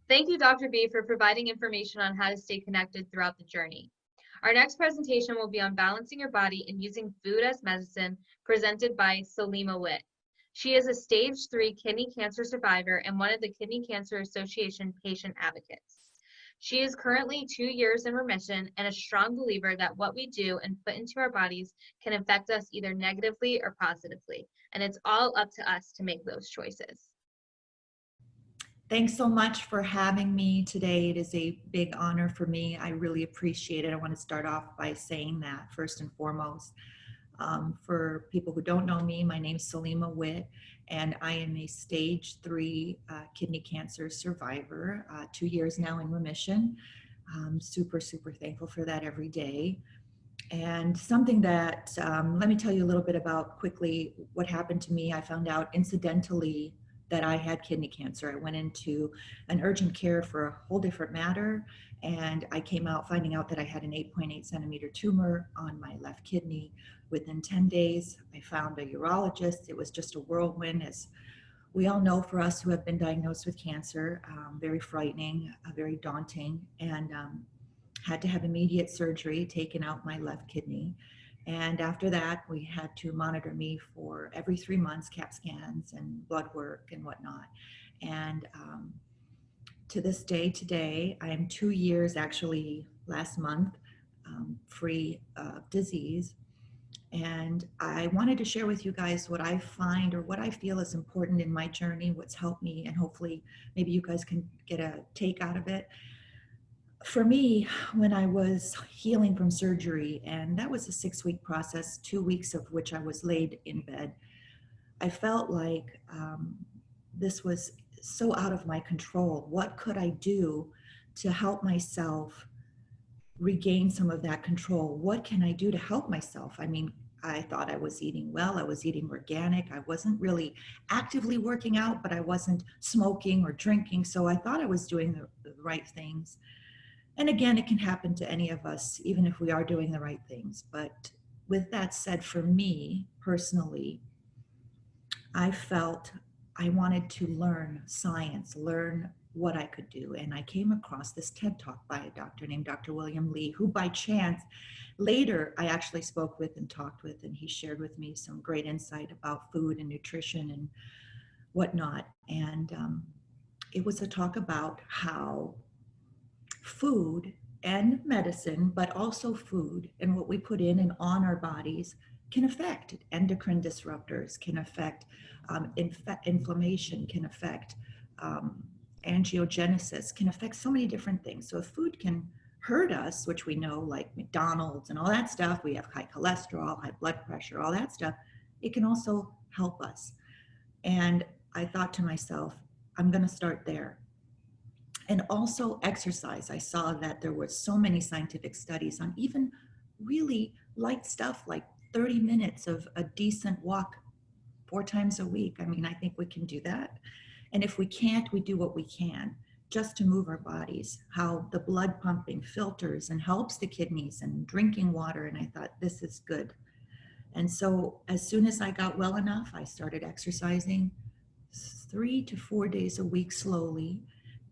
Thank you, Dr. B, for providing information on how to stay connected throughout the journey. Our next presentation will be on balancing your body and using food as medicine, presented by Salima Witt. She is a stage 3 kidney cancer survivor and one of the Kidney Cancer Association patient advocates. She is currently 2 years in remission and a strong believer that what we do and put into our bodies can affect us either negatively or positively, and it's all up to us to make those choices. Thanks so much for having me today. It is a big honor for me. I really appreciate it. I want to start off by saying that first and foremost. For people who don't know me, my name is Salima Witt, and I am a stage 3 kidney cancer survivor, 2 years now in remission. I'm super, super thankful for that every day. And something that, let me tell you a little bit about quickly what happened to me. I found out incidentally that I had kidney cancer. I went into an urgent care for a whole different matter, and I came out finding out that I had an 8.8 centimeter tumor on my left kidney. Within 10 days, I found a urologist. It was just a whirlwind, as we all know, for us who have been diagnosed with cancer, very frightening, very daunting, and had to have immediate surgery, taking out my left kidney. And after that, we had to monitor me for every 3 months, CAT scans and blood work and whatnot. And to this day, today, I am 2 years, actually last month, free of disease. And I wanted to share with you guys what I find or what I feel is important in my journey, what's helped me, and hopefully maybe you guys can get a take out of it. For me, when I was healing from surgery, and that was a 6-week process, 2 weeks of which I was laid in bed, I felt like this was so out of my control. What could I do to help myself regain some of that control? What can I do to help myself? I mean, I thought I was eating well, I was eating organic, I wasn't really actively working out, but I wasn't smoking or drinking, so I thought I was doing the right things. And again, it can happen to any of us, even if we are doing the right things. But with that said, for me personally, I felt I wanted to learn science, learn what I could do. And I came across this TED Talk by a doctor named Dr. William Lee, who by chance later I actually spoke with and talked with, and he shared with me some great insight about food and nutrition and whatnot. And it was a talk about how food and medicine, but also food and what we put in and on our bodies can affect endocrine disruptors, can affect inflammation, can affect angiogenesis, can affect so many different things. So if food can hurt us, which we know, like McDonald's and all that stuff, we have high cholesterol, high blood pressure, all that stuff, it can also help us. And I thought to myself, I'm going to start there. And also exercise. I saw that there were so many scientific studies on even really light stuff like 30 minutes of a decent walk 4 times a week. I mean, I think we can do that. And if we can't, we do what we can just to move our bodies, how the blood pumping filters and helps the kidneys, and drinking water. And I thought, this is good. And so as soon as I got well enough, I started exercising 3 to 4 days a week slowly.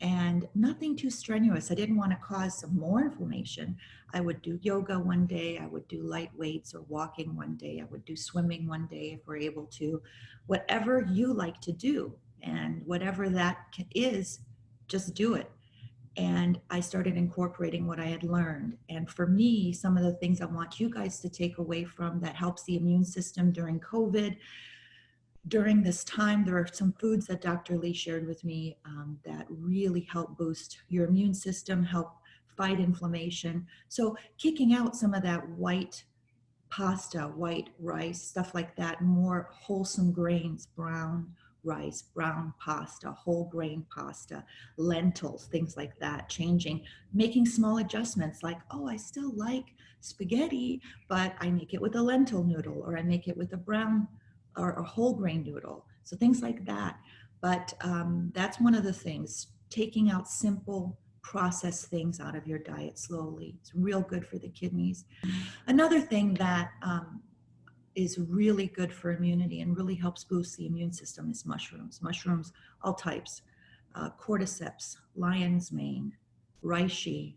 And nothing too strenuous. I didn't want to cause some more inflammation. I would do yoga one day, I would do light weights or walking one day, I would do swimming one day if we're able to. Whatever you like to do, and whatever that is, just do it. And I started incorporating what I had learned. And for me, some of the things I want you guys to take away from that helps the immune system during COVID. During this time, there are some foods that Dr. Lee shared with me that really help boost your immune system, help fight inflammation. So kicking out some of that white pasta, white rice, stuff like that, more wholesome grains, brown rice, brown pasta, whole grain pasta, lentils, things like that, changing, making small adjustments like, oh, I still like spaghetti, but I make it with a lentil noodle, or I make it with a brown or a whole grain noodle. So things like that. But that's one of the things, taking out simple processed things out of your diet slowly. It's real good for the kidneys. Another thing that is really good for immunity and really helps boost the immune system is mushrooms. Mushrooms, all types. cordyceps, lion's mane, reishi,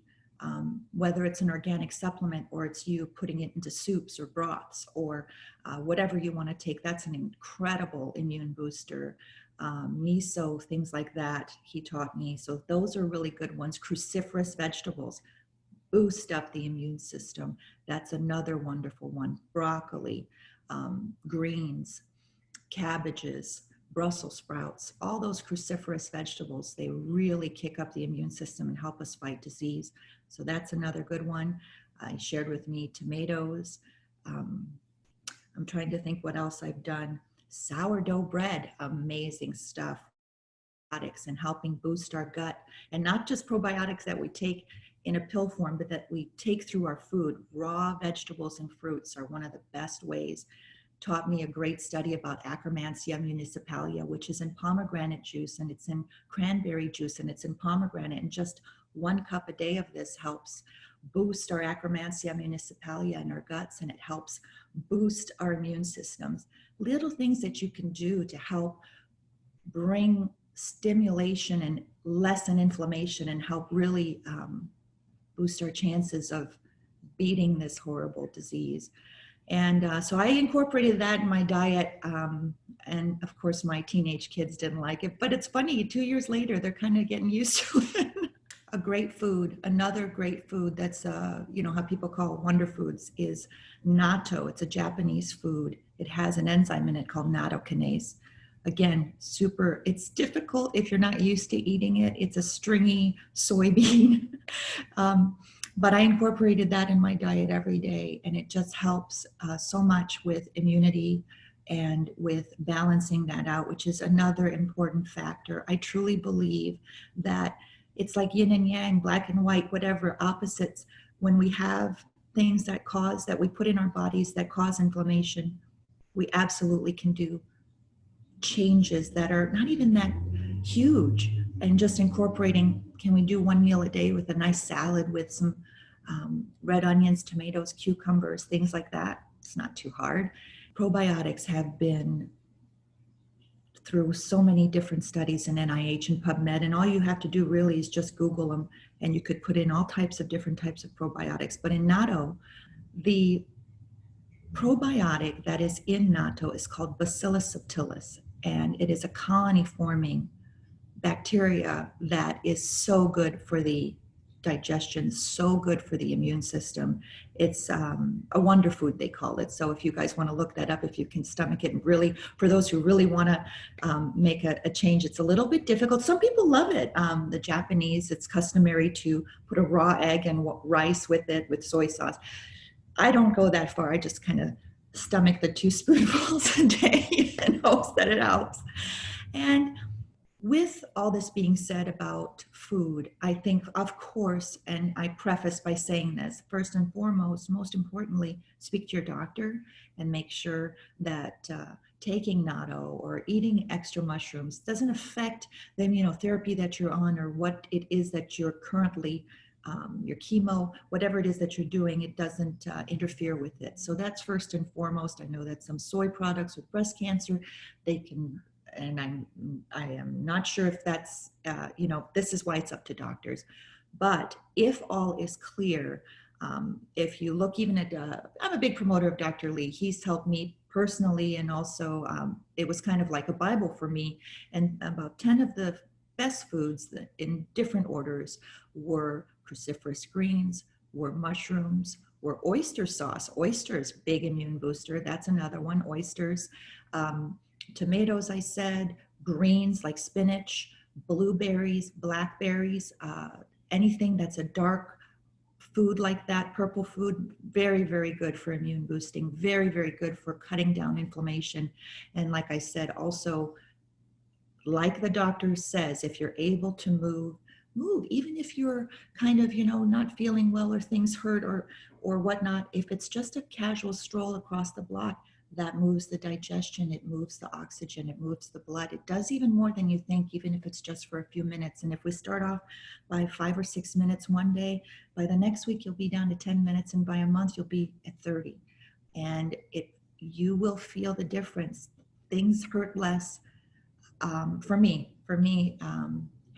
whether it's an organic supplement or it's you putting it into soups or broths or whatever you want to take. That's an incredible immune booster. Miso, things like that, he taught me. So those are really good ones. Cruciferous vegetables boost up the immune system. That's another wonderful one. Broccoli, greens, cabbages, Brussels sprouts, all those cruciferous vegetables, they really kick up the immune system and help us fight disease. So that's another good one. I shared with me tomatoes. I'm trying to think what else I've done. Sourdough bread, amazing stuff. Probiotics and helping boost our gut, and not just probiotics that we take in a pill form, but that we take through our food. Raw vegetables and fruits are one of the best ways. Taught me a great study about Akkermansia municipalia, which is in pomegranate juice, and it's in cranberry juice, and it's in pomegranate. And just 1 cup a day of this helps boost our Akkermansia municipalia in our guts, and it helps boost our immune systems. Little things that you can do to help bring stimulation and lessen inflammation and help really boost our chances of beating this horrible disease. And so I incorporated that in my diet. And of course, my teenage kids didn't like it. But it's funny, 2 years later, they're kind of getting used to it. A great food, another great food that's, you know, how people call wonder foods is natto. It's a Japanese food. It has an enzyme in it called natto kinase. Again, super, it's difficult if you're not used to eating it. It's a stringy soybean. But I incorporated that in my diet every day, and it just helps so much with immunity and with balancing that out, which is another important factor. I truly believe that it's like yin and yang, black and white, whatever, opposites. When we have things that we put in our bodies that cause inflammation, we absolutely can do changes that are not even that huge, and just incorporating, can we do 1 meal a day with a nice salad with some red onions, tomatoes, cucumbers, things like that? It's not too hard. Probiotics have been through so many different studies in NIH and PubMed, and all you have to do really is just Google them, and you could put in all types of different types of probiotics. But in natto, the probiotic that is in natto is called Bacillus subtilis, and it is a colony-forming bacteria that is so good for the digestion, so good for the immune system. It's a wonder food, they call it. So if you guys want to look that up, if you can stomach it, and really, for those who really want to make a change, it's a little bit difficult. Some people love it. The Japanese, it's customary to put a raw egg and rice with it with soy sauce. I don't go that far. I just kind of stomach the 2 spoonfuls a day and hopes that it helps. And with all this being said about food, I think, of course, and I preface by saying this, first and foremost, most importantly, speak to your doctor and make sure that taking natto or eating extra mushrooms doesn't affect the immunotherapy that you're on, or what it is that you're currently, your chemo, whatever it is that you're doing, it doesn't interfere with it. So that's first and foremost. I know that some soy products with breast cancer, they can, and I am not sure if that's, this is why it's up to doctors. But if all is clear, if you look even at, I'm a big promoter of Dr. Lee. He's helped me personally, and also it was kind of like a Bible for me. And about 10 of the best foods in different orders were cruciferous greens, were mushrooms, were oyster sauce. Oysters, big immune booster. That's another one, oysters. Tomatoes, I said, greens like spinach, blueberries, blackberries, anything that's a dark food like that, purple food, very, very good for immune boosting, very, very good for cutting down inflammation. And like I said, also, like the doctor says, if you're able to move, even if you're kind of, not feeling well or things hurt or whatnot. If it's just a casual stroll across the block, that moves the digestion, it moves the oxygen, it moves the blood. It does even more than you think, even if it's just for a few minutes. And if we start off by 5 or 6 minutes one day, by the next week, you'll be down to 10 minutes. And by a month, you'll be at 30. And you will feel the difference. Things hurt less. For me,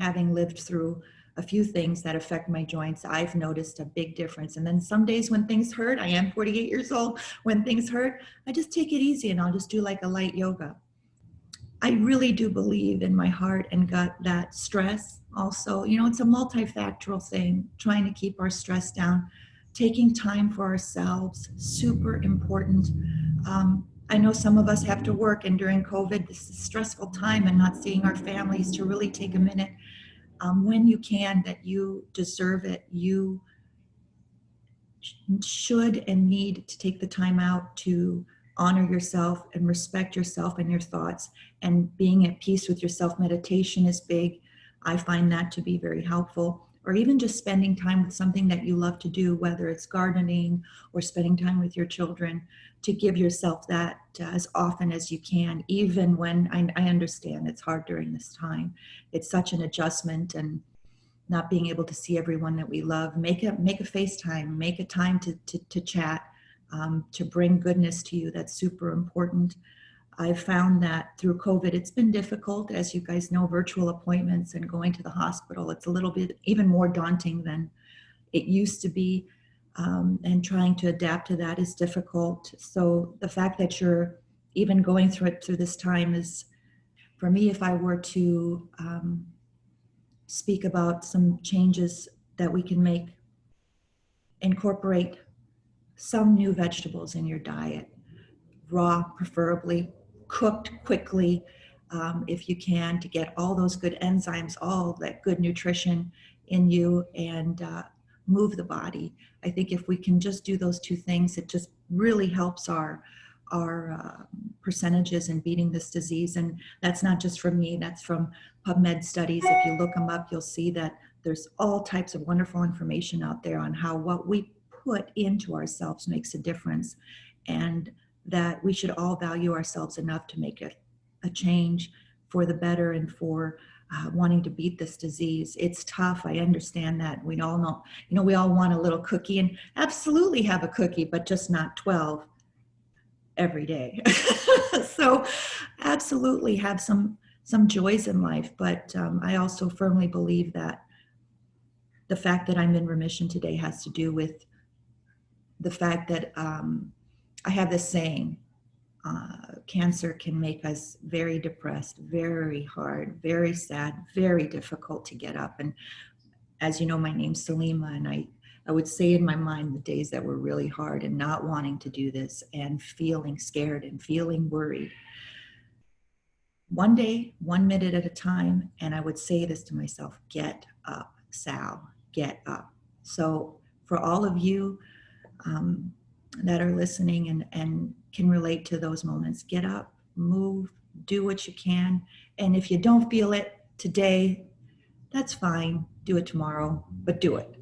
having lived through a few things that affect my joints, I've noticed a big difference. And then some days when things hurt, I am 48 years old, when things hurt, I just take it easy and I'll just do like a light yoga. I really do believe in my heart and gut that stress also, it's a multifactorial thing, trying to keep our stress down, taking time for ourselves, super important. I know some of us have to work, and during COVID, this is a stressful time, and not seeing our families, to really take a minute when you can, that you deserve it. You should and need to take the time out to honor yourself and respect yourself and your thoughts, and being at peace with yourself. Meditation is big. I find that to be very helpful. Or even just spending time with something that you love to do, whether it's gardening or spending time with your children, to give yourself that as often as you can, even when I understand it's hard during this time. It's such an adjustment, and not being able to see everyone that we love. Make a FaceTime, make a time to chat, to bring goodness to you. That's super important. I've found that through COVID, it's been difficult. As you guys know, virtual appointments and going to the hospital, it's a little bit even more daunting than it used to be. And trying to adapt to that is difficult. So the fact that you're even going through this time is, for me, if I were to speak about some changes that we can make, incorporate some new vegetables in your diet, raw preferably, cooked quickly, if you can, to get all those good enzymes, all that good nutrition in you, and move the body. I think if we can just do those two things, it just really helps our percentages in beating this disease. And that's not just from me, that's from PubMed studies. If you look them up, you'll see that there's all types of wonderful information out there on how what we put into ourselves makes a difference, and that we should all value ourselves enough to make a change for the better, and for wanting to beat this disease. It's tough. I understand that. We all know, we all want a little cookie, and absolutely have a cookie, but just not 12 every day. So absolutely have some joys in life. But I also firmly believe that the fact that I'm in remission today has to do with the fact that I have this saying, cancer can make us very depressed, very hard, very sad, very difficult to get up. And as you know, my name's Salima, and I would say in my mind the days that were really hard, and not wanting to do this, and feeling scared and feeling worried. One day, 1 minute at a time, and I would say this to myself: get up, Sal, get up. So for all of you that are listening and can relate to those moments, get up, move, do what you can. And if you don't feel it today, that's fine. Do it tomorrow, but do it.